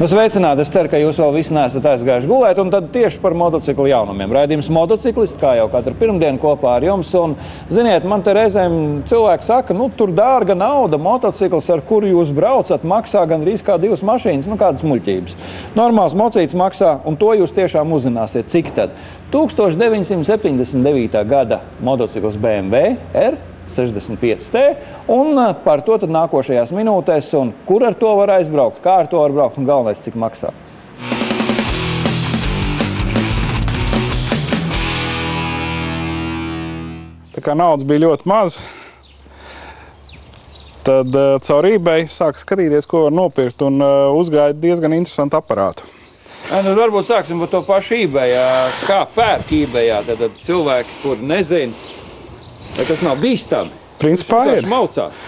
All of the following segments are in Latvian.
Sveicināti, es ceru, ka jūs vēl visi neesat aizgājuši gulēt, un tad tieši par motociklu jaunumiem. Raidījums Motociklisti, kā jau katru pirmdienu kopā ar jums, un, ziniet, man te reizēm cilvēki saka, tur dārga nauda, motocikls, ar kuru jūs braucat, maksā gandrīz kā 2 mašīnas, kādas muļķības. Normāls mocīts maksā, un to jūs tiešām uzzināsiet, cik tad. 1979. gada motocikls BMW R65T, un par to tad nākošajās minūtēs, un kur ar to var aizbraukt, kā ar to var braukt, un galvenais, cik maksā. Tā kā naudas bija ļoti maz, tad caur eBay sāka skatīties, ko var nopirkt, un uzgāja diezgan interesantu aparātu. Varbūt sāksim par to pašu eBay. Kā pērk eBay? Tad cilvēki, kuri nezina, vai tas nav bīstami? Principā ir. Šmaucās?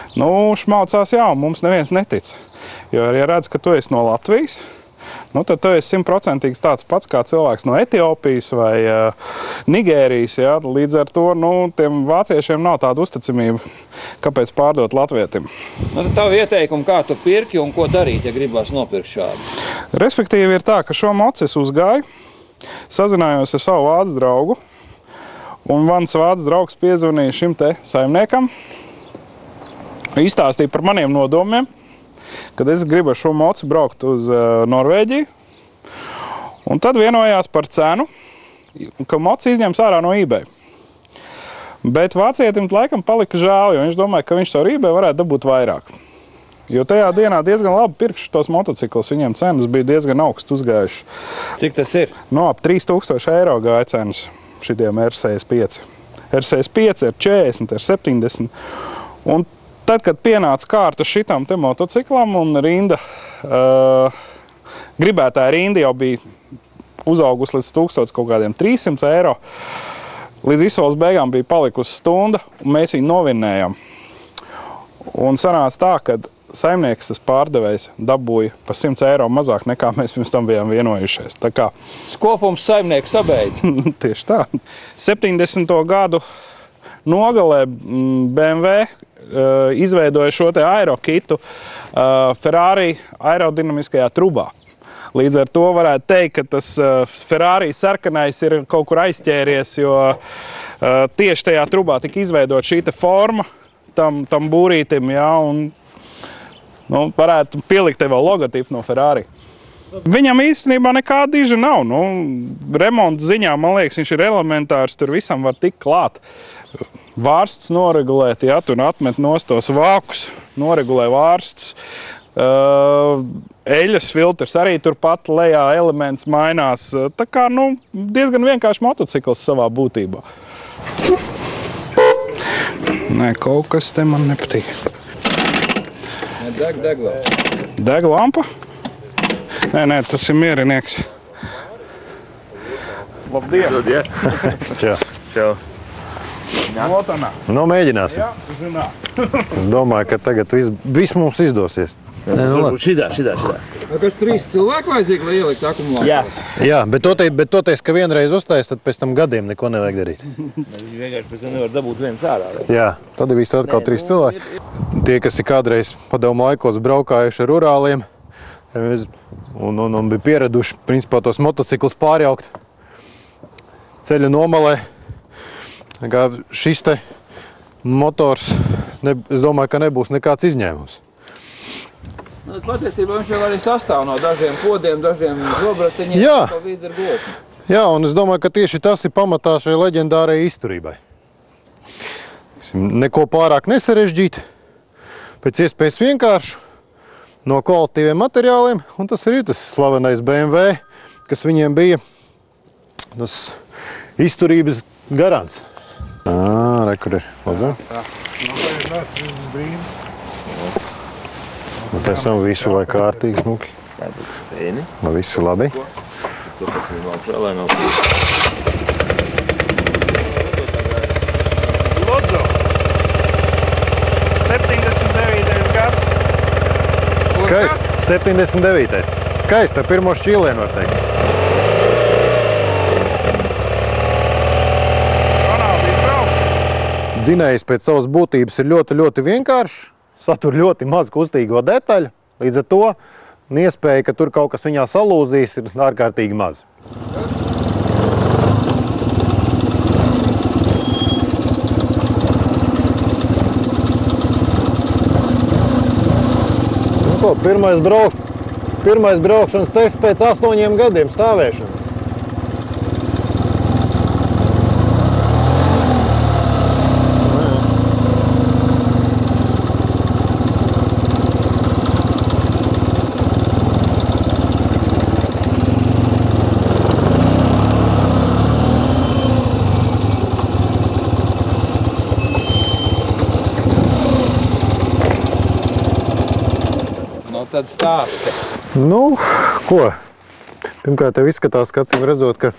Šmaucās, jā, un mums neviens netic. Jo, ja redz, ka tu esi no Latvijas, tad tu esi 100% tāds pats kā cilvēks no Etiopijas vai Nigērijas. Jā. Līdz ar to tiem vāciešiem nav tāda uzticamība, kāpēc pārdot latvietim. Tad tavu ieteikumu, kā tu pirki un ko darīt, ja gribās nopirkt šādu? Respektīvi ir tā, ka šo moci es uzgāju, sazinājos ar savu vācu draugu, un mans vācu draugs piezvanīja šim te saimniekam, izstāstīja par maniem nodomiem, kad es gribu ar šo moci braukt uz Norvēģiju, un tad vienojās par cenu, ka moci izņems ārā no eBay. Bet vācietim laikam palika žēl, jo viņš domāja, ka viņš caur eBay varētu dabūt vairāk. Jo tajā dienā diezgan labi pirkšu tos motociklus, viņiem cenas bija diezgan augstu uzgājuši. Cik tas ir? Ap 3000 eiro gāja cenas šitiem R65. R65, R40, R70. Un tad, kad pienāca kārta šitam te motociklam un rinda, gribētāja rinda jau bija uzaugusi līdz 1000 kaut kādiem 300 eiro, līdz izsoles beigām bija palikusi stunda, un mēs viņu novinnējām. Un sanāca tā, ka saimnieks, tas pārdevējs, dabūja pa 100 eiro mazāk nekā mēs pirms tam bijām vienojušies. Tā kā skopums saimnieku sabeidz. Tieši tā. 70. gadu nogalē BMW izveidoja šo te aerokitu Ferrari aerodinamiskajā trubā. Līdz ar to varētu teikt, ka tas Ferrari sarkanais ir kaut kur aizķēries, jo tieši tajā trubā tika izveidot šī te forma tam būrītim, jā, un varētu pielikt te vēl logotipu no Ferrari. Viņam īstenībā nekāda diža nav. Remonta ziņā, man liekas, viņš ir elementārs, tur visam var tikt klāt. Vārsts noregulēt, jā, tur atmet nost tos vākus, noregulē vārsts. Eļas filtrs arī turpat lejā elements mainās. Tā kā, diezgan vienkārši motocikls savā būtībā. Nē, kaut kas te man nepatīk. Deg vēl. Deg lampa? Nē, tas ir mierinieks. Labdien! Čau. Čau. Notanā. Mēģināsim. Jā, zinā. Es domāju, ka tagad viss mums izdosies. Šidā. Kas 3 cilvēku vajadzīgi, lai ielikt akumulātoru? Jā, bet toties, ka vienreiz uztais, tad pēc tam gadiem neko nevajag darīt. Viņi vienkārši pēc tam nevar dabūt viens ārā. Jā, tad ir viss atkal 3 cilvēki. Tie, kas ir kādreiz padomu laikos braukājuši ar Urāliem un bija pieraduši, principā, tos motociklus pārjaukt ceļa nomalē. Šis te motors, es domāju, ka nebūs nekāds izņēmums. Patiesībā viņš jau arī sastāv no dažiem podiem, dažiem zobratiņiem, ko vidi ir glūpni. Jā, un es domāju, ka tieši tas ir pamatā šai leģendārajai izturībai. Neko pārāk nesarežģīt, pēc iespējas vienkāršu, no kvalitīviem materiāliem, un tas ir tas slavenais BMW, kas viņiem bija tas izturības garants. Re, kur ir? Labi. Un pēc tam visu lai kārtīgi, smuki. Lai viss ir labi. Lodzo. 79. gads. Skaisti. 79. Skaisti, ar pirmo šķīlienu var teikt. Dzinējs pēc savas būtības ir ļoti vienkāršs. Satur ļoti maz kustīgo detaļu, līdz ar to iespēja, ka tur kaut kas viņā salūzīs, ir ārkārtīgi maz. Nu ko, pirmais braukšanas tests pēc 8 gadiem stāvēšanas. Tad stāsti. Nu, ko? Pirmkārt, tev izskatās, ka acīm redzot, ka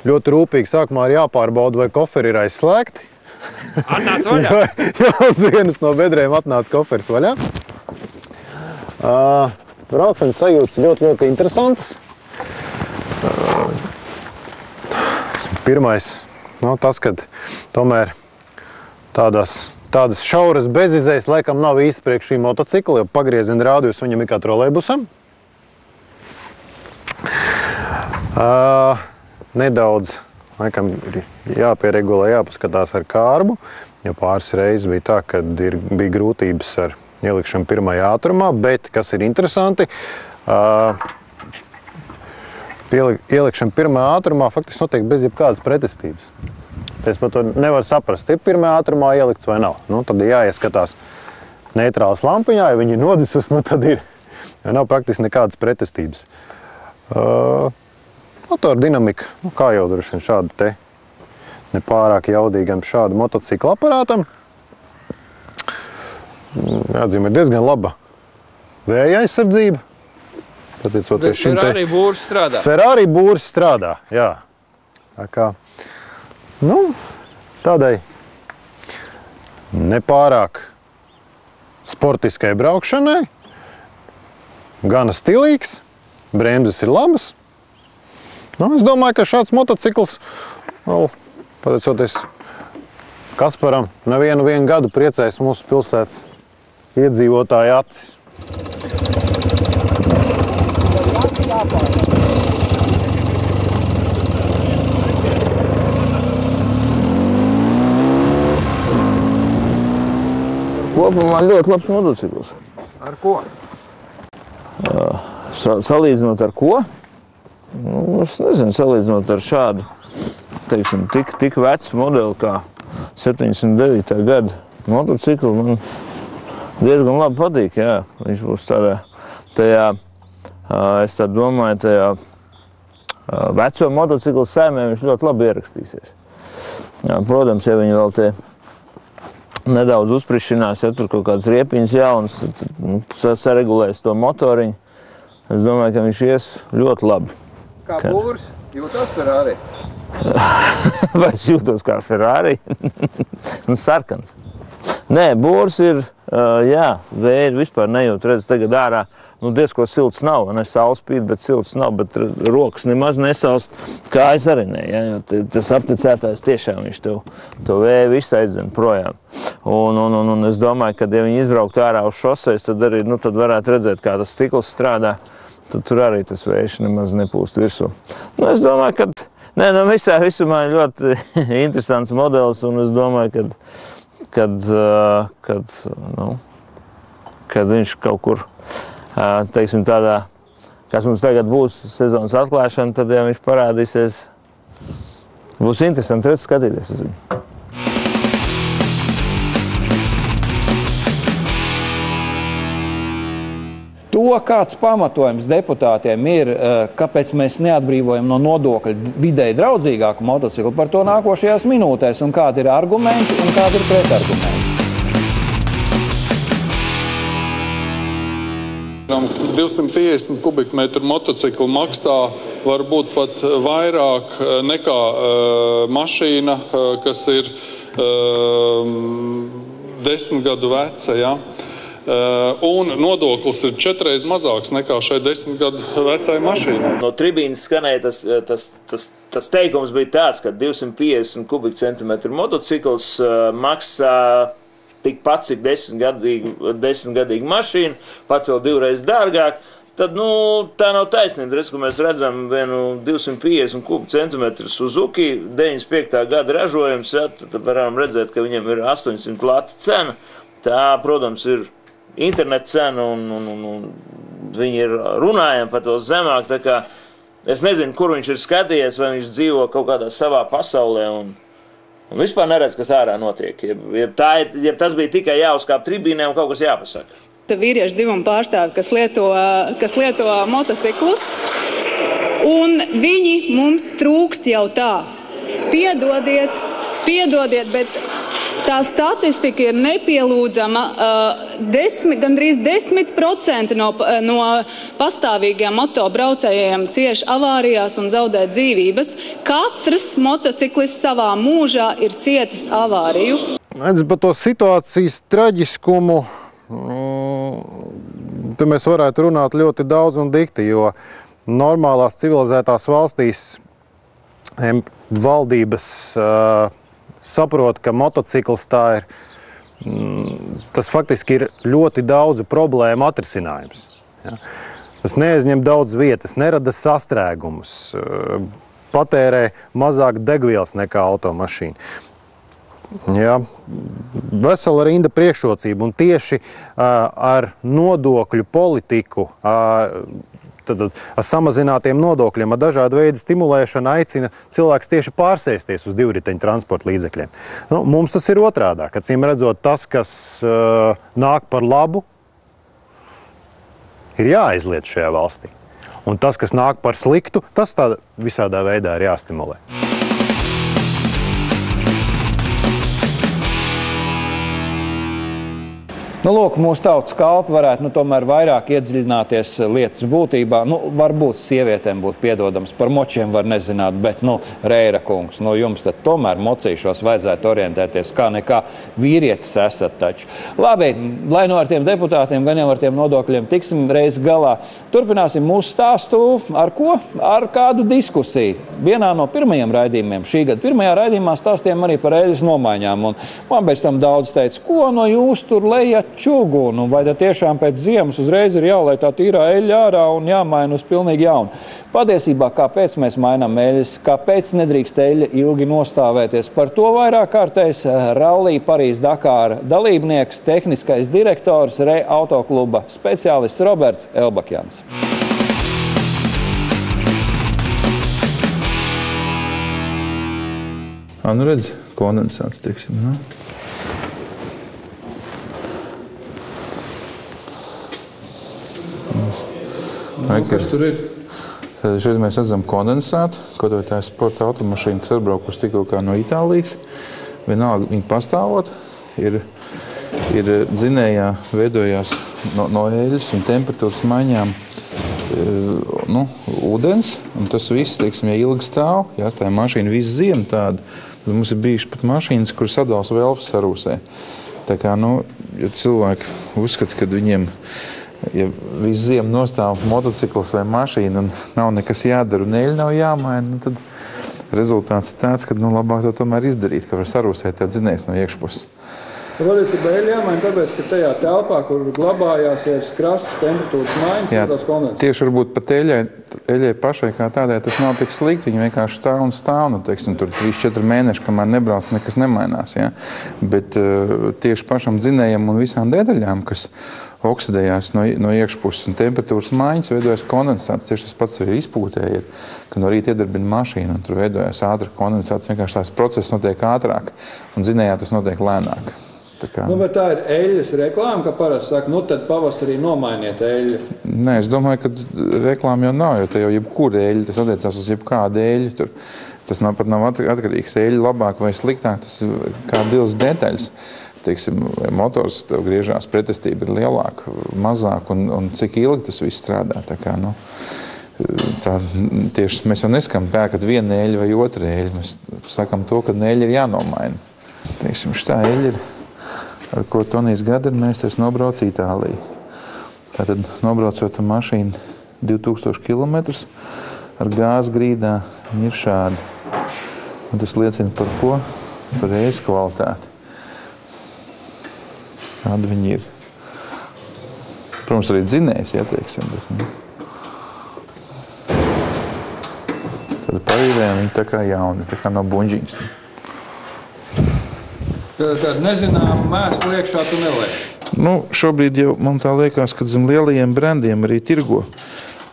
ļoti rūpīgi sākumā ir jāpārbauda, vai koferi ir aizslēgti. Atnāc vaļā? Jā, uz vienas no bedrēm atnāca koferis vaļā. Braukšanas sajūtas ļoti interesantas. Pirmais, tas, kad tomēr tādas šauras bezizējas laikam nav īsti priekš šī motocikla, jo pagrieziena rādījus viņam ir kā trolejbusam. Nedaudz, laikam, jāpieregulē, jāpaskatās ar kārbu, jo pāris reizes bija tā, kad bija grūtības ar ielikšanu pirmajā ātrumā, bet, kas ir interesanti, ielikšana pirmajā ātrumā faktiski notiek bez jebkādas pretestības. Es par to nevaru saprast, ir pirmajā ātrumā ielikts vai nav. Tad ir jāieskatās neitrālas lampiņā, ja viņi ir nodisus, tad ir. Ja nav praktiski nekādas pretestības. Motora dinamika, kā jau droši vien šāda te nepārāk jaudīgam šādu motocikla aparātam. Jāatzīmē, ir diezgan laba vēja aizsardzība. Ferrari būrs strādā. Ferrari būrs strādā, jā. Tā kā tādai nepārāk sportiskai braukšanai, gana stilīgs, bremzes ir labas. Es domāju, ka šāds motocikls, pateicoties Kasparam, nevienu gadu priecēs mūsu pilsētas iedzīvotāju acis. Kopumā ļoti labs motocikls. Ar ko? Salīdzinot ar ko? Es nezinu, salīdzinot ar šādu, teiksim, tik vecu modeli kā 79. gada motociklu, man diezgan labi patīk, jā. Viņš būs tajā, es tā domāju, tajā veco motociklu saimē viņš ļoti labi ierakstīsies. Jā, protams, ja viņi vēl nedaudz uzprišinās, ja tur kaut kāds riepiņas jauns, saregulēs to motoriņu. Es domāju, ka viņš ies ļoti labi. Kā būrs? Jūtos Ferrari? Vai es jūtos kā Ferrari? Sarkans. Nē, būrs ir, jā, vēja vispār nejūt. Redz, tagad ārā, diezko silts nav, ne saule spīd, bet silts nav, bet rokas nemaz nesalst, kājas arī ne, ja, jo tas apticētājs tiešām viņš to vēju visu aizdzen projām. Un es domāju, ka ja viņi izbrauktu ārā uz šoseis, tad arī, tad varētu redzēt, kā tas stikls strādā, tad tur arī tas vējš nemaz nepūst virsū. Es domāju, ka, visumā ir ļoti interesants modelis, un es domāju, kad viņš kaut kur, teiksim, tādā, kas mums tagad būs sezonas atklāšana, tad, ja viņš parādīsies, būs interesanti skatīties uz viņu. To, kāds pamatojums deputātiem ir, kāpēc mēs neatbrīvojam no nodokļa videi draudzīgāku motociklu, par to nākošajās minūtēs, un kādi ir argumenti un kādi ir pretargumenti. 250 kubikmetru motociklu maksā varbūt pat vairāk nekā mašīna, kas ir 10 gadu veca. Ja? Un nodoklis ir 4 reizes mazāks nekā šai 10 gadu vecai mašīnai. No tribīnas skanēja tas teikums bija tāds, ka 250 kubikcentimetru motocikls maksā tikpat, cik 10-gadīga mašīna, pat vēl 2 reizes dārgāk, tad, tā nav taisnība. Redz, ko mēs redzam vienu 250 kubcentimetru Suzuki, 95. gada ražojums, ja, tad varam redzēt, ka viņiem ir 800 lati cena. Tā, protams, ir interneta cena, un viņi ir runājami pat vēl zemāk, tā kā es nezinu, kur viņš ir skatījies, vai viņš dzīvo kaut kādā savā pasaulē, un vispār neredz, kas ārā notiek. Ja tas bija tikai jāuzkāp tribīnē un kaut kas jāpasaka. Te vīriešu dzimuma pārstāvi, kas lieto motociklus, un viņi mums trūkst jau tā. Piedodiet, bet tā statistika ir nepielūdzama. Gandrīz 10% no pastāvīgajiem motobraucējiem cieš avārijās un zaudē dzīvības. Katrs motociklists savā mūžā ir cietis avāriju. Redz, par to situācijas traģiskumu te mēs varētu runāt ļoti daudz un dikti, jo normālās civilizētās valstīs valdības saprot, ka motocikls tā ir, tas faktiski ir ļoti daudzu problēmu atrisinājums. Ja? Tas neaizņem daudz vietas, nerada sastrēgumus, patērē mazāk degvielas nekā automašīna. Ja, vesela rinda priekšrocību, un tieši ar nodokļu politiku, ar samazinātiem nodokļiem, ar dažādu veidu stimulēšanu aicina cilvēks tieši pārsēsties uz divriteņu transporta līdzekļiem. Mums tas ir otrādāk, acīm redzot, tas, kas nāk par labu, ir jāaizliedz šajā valstī. Un tas, kas nāk par sliktu, tas tā visādā veidā ir jāstimulē. Lūk, mūsu tautas kalpi varētu tomēr vairāk iedziļināties lietas būtībā. Varbūt sievietēm būtu piedodams, par močiem var nezināt, bet, Reira kungs, jums tad tomēr mocīšos vajadzētu orientēties, kā nekā vīrietis esat taču. Labi, lai ar tiem deputātiem, gan jau ar tiem nodokļiem tiksim reiz galā. Turpināsim mūsu stāstu ar ko? Ar kādu diskusiju. Vienā no pirmajiem raidījumiem, šī gada pirmajā raidījumā stāstījām arī par eļas nomaiņām. Un man pēc tam daudz teica, ko no jūs tur lejat čugunu, vai tad tiešām pēc ziemas uzreiz ir jālai tā tīrā eļļa ārā un jāmaina uz pilnīgi jaunu. Patiesībā, kāpēc mēs mainām eļas, kāpēc nedrīkst eļļa ilgi nostāvēties, par to vairāk kārtēs Rallija Parīzes-Dakāra dalībnieks, tehniskais direktors, autokluba speciālists Roberts Elbakjans. Redz, kondensāts, teiksim, Kas tur ir? Šeit mēs redzam kondensātu, kaut vai tā ir sporta automašīna, kas atbraukusi tikko kā no Itālijas. Vienalga viņa pastāvot, ir dzinējā veidojās no eļas un temperatūras maiņām ūdens, un tas viss, teiksim, ja ilgi stāv, jāstāja mašīna visu ziemu tāda, tad mums ir bijuši pat mašīnas, kur sadals velfas sarūsē. Tā kā, ja cilvēki uzskata, ka viņiem, ja visu ziemu nostāv motocikls vai mašīna un nav nekas jādara un eļļa nav jāmaina, tad rezultāts ir tāds, ka labāk to tomēr izdarīt, ka var sarūsēt tā dzinējs no iekšpuses. Patiesībā eļļa jāmaina tāpēc, ka tajā telpā, kur glabājās, ir krasas temperatūras maiņas, tādās kondensācijas. Tieši varbūt pat eļļai pašai kā tādai tas nav tik slikti. Viņi vienkārši stāv, teiksim, tur 3-4 mēneši, kamēr nebrauc, nekas nemainās. Ja? Bet tieši pašam dzinējam un visām detaļām, kas oksidējās no iekšpuses un temperatūras maiņas, veidojas kondensāts. Tieši tas pats arī izpūtē ir, ka no rīta iedarbina mašīnu un tur veidojas ātri kondensāts. Vienkārši tās process notiek ātrāk un dzinējā tas notiek lēnāk. Bet tā ir eļļas reklāma, ka parasti saka, tad pavasarī nomainiet eļļu. Nē, es domāju, ka reklāma jau nav, jo te jau jebkura eļļa, tas attiecās uz jebkādu eļļu. Tas pat nav atkarīgs. Eļļa labāk vai sliktāk, tas ir kā divas detaļas. Teiksim, motors tev griežās, pretestība ir lielāka, mazāk un cik ilgi tas viss strādā. Tā kā, tieši mēs jau neskam pērkat vienu eļļu vai otru eļļu. Mēs sakam to, ka eļļa ir jānomaina. Teiksim, šitā eļļa ir, ar ko Tonijs Gadermeisters nobrauc Itāliju. Tātad nobraucot ar mašīnu 2000 km ar gāzes grīdā, viņi ir šādi. Un tas liecina par ko? Par eļļas kvalitāti. kāda viņi ir. Protams, arī dzinējs, ieteiksim. Bet, tad parīvējam viņi tā kā jauni, tā kā no buņģīgas. Tad nezinām, mēslu iekšā tu neliek. Nu, šobrīd jau man tā liekas, ka zem lielajiem brandiem arī tirgo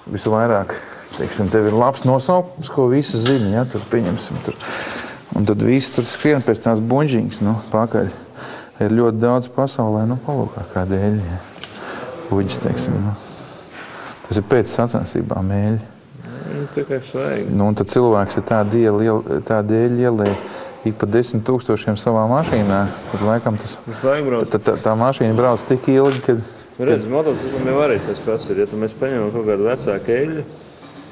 visvairāk. Teiksim, tev ir labs nosaukums, ko visi zina, ja, tur pieņemsim. Tur. Un tad visi tur skrien pēc tās buņģīgas, pakaļ. Ir ļoti daudz pasaulē, palūkā kāda eļļa. Ja. Uģis, teiksim, tas ir pēc sacensībām eļļa. Tikai svaigi. Un tad cilvēks ir tāda eļļa ielēja ik pa 10 000 savā mašīnā, tad laikam tā mašīna brauc tik ilgi, kad... Redz, motociklam jau arī tas pats ir, ja mēs paņemam kaut kādu vecāku eļļu,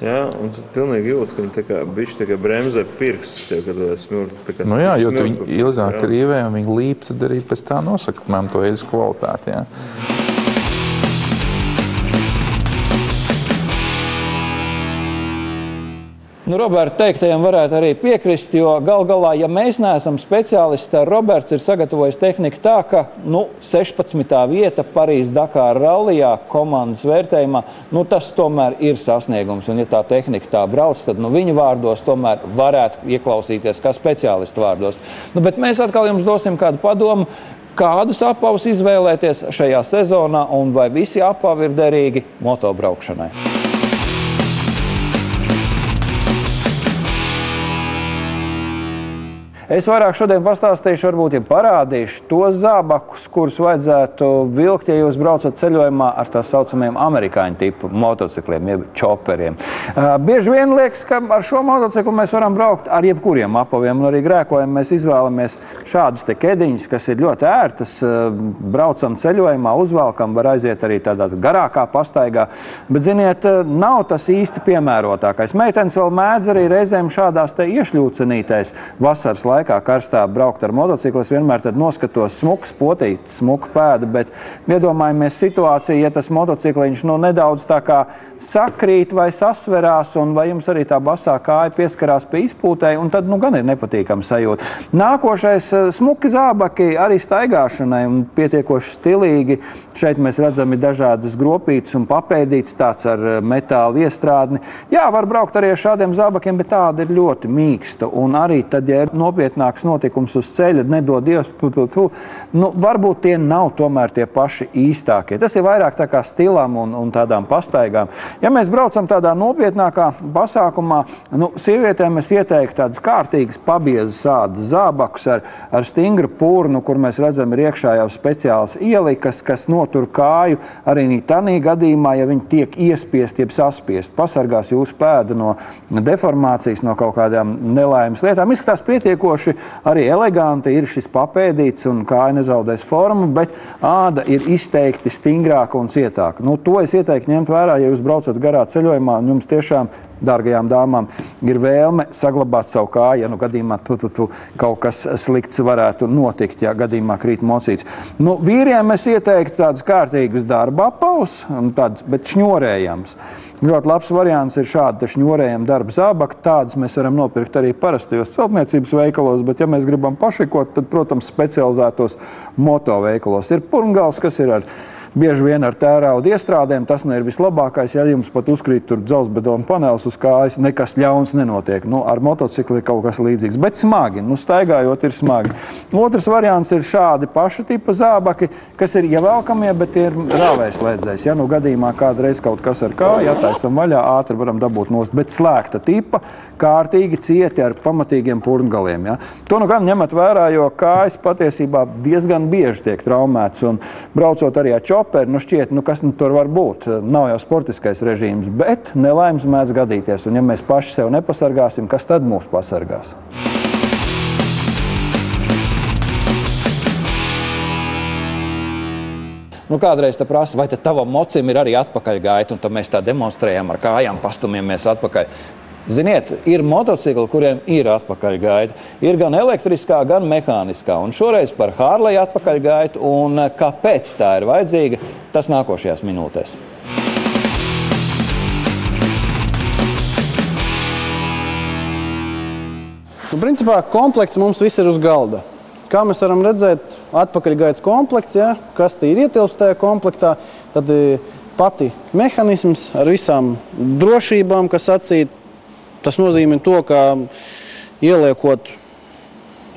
ja, un tad pilnīgi jūt, ka viņi bišķi tā kā bremzē pirkstus, tie, kad smilti. Nu jā, jo tu viņi ilgāk rīvē un viņi līp, tad arī pēc tā nosaka, piemēram, to eļļas kvalitāti, jā. Nu, Roberta teiktajiem varētu arī piekrist, jo gal galā, ja mēs neesam speciālisti, tad Roberts ir sagatavojis tehniku tā, ka 16. vieta Parīzes-Dakāra rallijā komandas vērtējumā, tas tomēr ir sasniegums. Un ja tā tehnika tā brauc, tad viņu vārdos tomēr varētu ieklausīties kā speciālistu vārdos. Bet mēs atkal jums dosim kādu padomu, kādus apavus izvēlēties šajā sezonā un vai visi apavi ir derīgi motobraukšanai. Es vairāk šodien pastāstīšu, varbūt ja parādīšu tos zābakus, kurus vajadzētu vilkt, ja jūs braucat ceļojumā ar tā saucamiem amerikāņu tipu motocikliem, jeb čoperiem. Bieži vien liekas, ka ar šo motociklu mēs varam braukt ar jebkuriem apaviem, un arī grēkojam mēs izvēlamies šādas te kediņas, kas ir ļoti ērtas, braucam ceļojumā, uzvelkam, var aiziet arī tādā garākā pastaigā, bet, ziniet, nav tas īsti piemērotākais. Meitenes vēl mēdz arī reizēm šādās te iešļūcenītēs vasaras laikā karstā braukt ar motociklu, es vienmēr tad noskatos smuks potītis, smuka pēda, bet iedomājamies situāciju, ja tas motocikliņš nedaudz tā kā sakrīt vai sasverās, un vai jums arī tā basā kāja pieskarās pie izpūtēji, un tad gan ir nepatīkama sajūta. Nākošais smuki zābaki arī staigāšanai un pietiekoši stilīgi. Šeit mēs redzam ir dažādas gropītes un papēdītes, tāds ar metāla iestrādni. Jā, var braukt arī ar šādiem zābakiem, bet tāda ir ļoti mīksta, un arī tad, ja ir nopietnāks notikums uz ceļa, nedod Dievs, varbūt tie nav tomēr tie paši īstākie. Tas ir vairāk tā kā stilam un tādām pastaigām. Ja mēs braucam tādā nopietnākā pasākumā, sievietēm es ieteiktu tādas kārtīgas pabiezas ādas zābakus ar stingru purnu, kur mēs redzam ir iekšā jau speciāls ielikas, kas notur kāju arī tādā gadījumā, ja viņi tiek iespiest, jeb saspiest. Pasargās jūsu pēda no deformācijas, no kaut kādām nelaimes lietām. Izskatās pietiekoši arī eleganti, ir šis papēdīts un kāja nezaudēs formu, bet āda ir izteikti stingrāka un cietāka. To es ieteiktu ņemt vērā, ja jūs braucat garā ceļojumā, un jums tiešām, dārgajām dāmām, ir vēlme saglabāt savu kāju, ja gadījumā kaut kas slikts varētu notikt, ja gadījumā krīt mocīts. Vīriem es ieteiktu tādus kārtīgus darba apavus, bet šņorējams. Ļoti labs variants ir šādi šņorējami darba zābaki. Tādas mēs varam nopirkt arī parastajos celtniecības veikalos, bet ja mēs gribam pašikot, tad, protams, specializētos motoveikalos. Ir purngals, kas ir bieži vien ar tērauda iestrādēm, tas ir vislabākais, ja jums pat uzkrīt tur dzelzbetona panelis uz kājas, nekas ļauns nenotiek. Ar motocikli ir kaut kas līdzīgs, bet smagi, staigājot ir smagi. Otrs variants ir šādi paša tipa zābaki, kas ir ievelkamie, bet ir rāvējs lēdzējs. Ja gadījumā kādreiz kaut kas ar kāju attaisam vaļā, ātri varam dabūt nost, bet slēgta tipa, kārtīgi cieti ar pamatīgiem purngaliem. Ja. To gan ņemat vērā, jo kājas patiesībā diezgan bieži tiek traumētas, un braucot arī ar čoperi, šķiet, kas tur var būt. Nav jau sportiskais režīms, bet nelaimes mēdz gadīties. Un ja mēs paši sev nepasargāsim, kas tad mūs pasargās? Kādreiz te prasa, vai tad tavam mocim ir arī atpakaļgaita, un tad mēs tā demonstrējam ar kājām, pastumiamies atpakaļ. Ziniet, ir motocikli, kuriem ir atpakaļgaita. Ir gan elektriskā, gan mehāniskā. Un šoreiz par Harley atpakaļgaitu un kāpēc tā ir vajadzīga, tas nākošajās minūtēs. Principā komplekts mums viss ir uz galda. Kā mēs varam redzēt, atpakaļgaitas komplekts, ja, kas te ir ietilpst tajā komplektā, tad pati mehanisms ar visām drošībām, kas sacīt, tas nozīmē to, ka ieliekot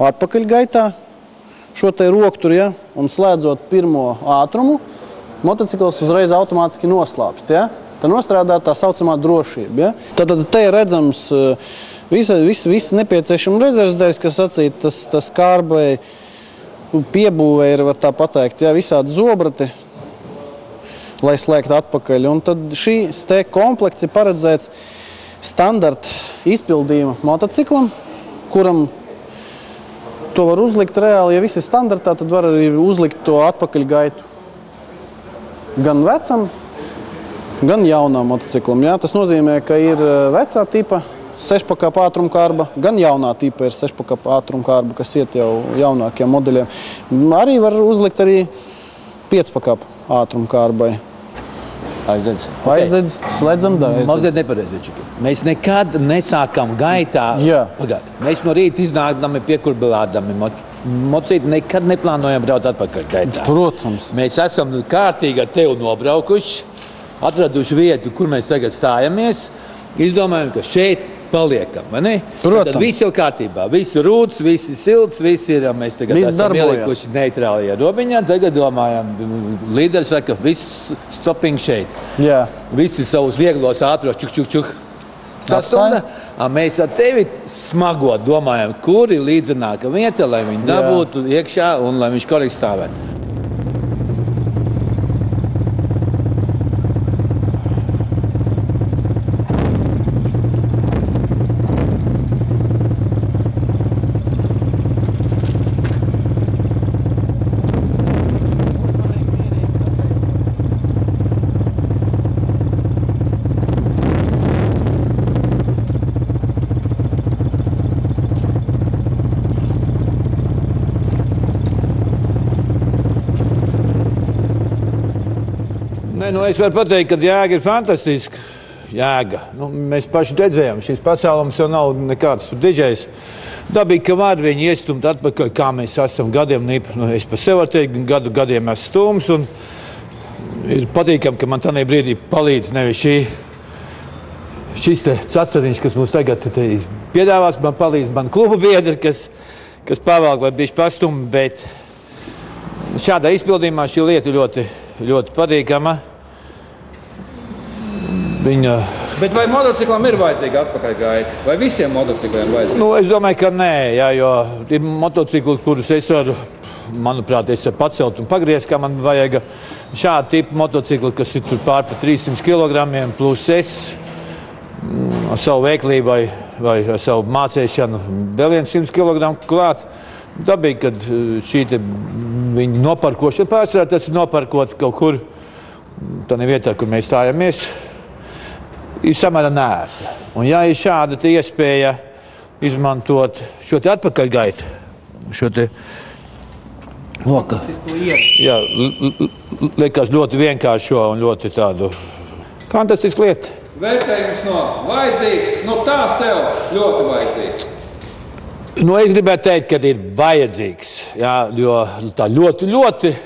atpakaļgaitā šo te rokturu, ja, un slēdzot pirmo ātrumu, motocikls uzreiz automātiski noslāpst. Ja. Tad nostrādā tā saucamā drošība. Ja. Tad te ir redzams visi nepieciešami rezervdēļas, kas sacīt, tas kārbei piebūvē ir, var tā pateikt, ja, visādi zobrati, lai slēgtu atpakaļ. Un tad šīs te komplekts ir paredzēts standarta izpildījuma motociklam, kuram to var uzlikt reāli. Ja viss ir standartā, tad var arī uzlikt to atpakaļgaitu gan vecam, gan jaunām motociklam. Ja? Tas nozīmē, ka ir vecā tipa 6-pakāp ātrumkārba, gan jaunā tipa ir 6-pakāp ātrumkārba, kas iet jau jaunākiem modeļiem. Arī var uzlikt arī 5-pakāp ātrumkārbai. Aizdedz. Aizdedz, slēdzam, da. Mazliet nepareizi. Mēs nekad nesākam gaitā. Pagād. Mēs no rīta iznākdami, piekurbilādami. Motocikli nekad neplānojam braukt atpakaļ gaitā. Protams. Mēs esam kārtīgi ar tevi nobraukuši, atraduši vietu, kur mēs tagad stājamies. Izdomājam, ka šeit paliekam, vai ne? Protams. Tad viss jau kārtībā. Viss ir rūts, viss ir silts, viss ir, mēs tagad esam ielikuši neitrālajā robiņā. Tagad domājam, līderis saka, viss stopping šeit. Jā. Visi savus vieglos ātros čuk. Sastunda. Mēs ar tevi smagot domājam, kur ir līdzenāka vieta, lai viņi dabūtu iekšā un lai viņš korekti stāvētu. Es varu pateikt, ka jēga ir fantastiska. Jēga. Mēs paši redzējām, šis pasaulums jau nav nekāds dižais. Dabīgi, ka var viņi iestumt atpakaļ, kā mēs esam gadiem. Es par sevi varu teikt, gadiem esmu stūms. Un ir patīkami, ka man tādā brīdī palīdz nevis šis cacariņš, kas mums tagad piedāvās. Man palīdz man klubu biedri, kas pavalk vai bišķi pastumi. Bet šādā izpildījumā šī lieta ļoti, ļoti patīkama. Bet vai motociklam ir vajadzīga atpakaļgaita? Vai visiem motocikliem ir vajadzīga? Es domāju, ka nē, jo ir motocikli, kurus es varu, manuprāt, pacelt un pagriezt, kā man vajag. Šāda tipa motocikli, kas ir pār pa 300 kg, plus es ar savu veiklību vai ar savu mācēšanu vēl 100 kg klāt. Dabīgi, kad šī viņa noparkošana pārsvarā, tas ir noparkot kaut kur tādā vietā, kur mēs stājamies. Ir samērā nērti. Un ja ir šāda iespēja izmantot šo te atpakaļgaitu, šo te jā, liekas ļoti vienkāršo un ļoti tādu fantastisku lietu. Vērtējums no vajadzīgs, tā sev ļoti vajadzīgs. Es gribētu teikt, ka ir vajadzīgs, jā, jo tā ļoti ir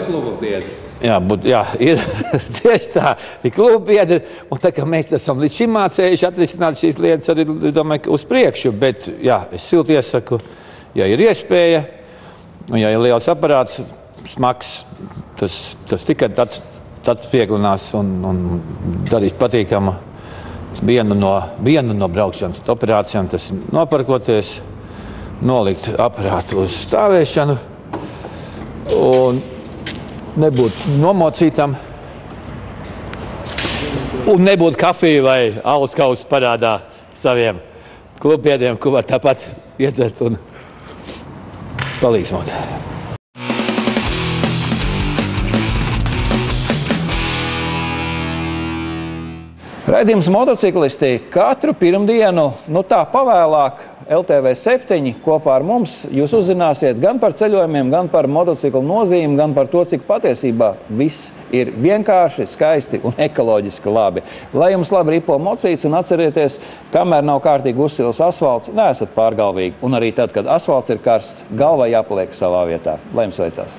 kluba biedri. Jā, ir tieši tā, ir kluba biedri, un tā kā mēs esam līdz šim mācējuši atrisināt šīs lietas, arī domāju, ka uz priekšu, bet jā, es silti iesaku, ja ir iespēja, un ja ir liels aparāts, smags, tas tikai tad vieglinās un darīs patīkama vienu no braukšanas operācijām, tas ir noparkoties, nolikt aparātu uz stāvēšanu, un nebūt nomocītam un nebūt kafiju vai alus kausu parādā saviem klubbiedriem, ko var tāpat iedzert un palīdzot. Raidījums motociklisti katru pirmdienu, tā pavēlāk, LTV7 kopā ar mums jūs uzzināsiet gan par ceļojumiem, gan par motociklu nozīmi, gan par to, cik patiesībā viss ir vienkārši, skaisti un ekoloģiski labi. Lai jums labi ripo mocīts un atcerieties, kamēr nav kārtīgi uzsils asfalts, neesat pārgalvīgi. Un arī tad, kad asfalts ir karsts, galvai jāpaliek savā vietā. Lai jums veicās!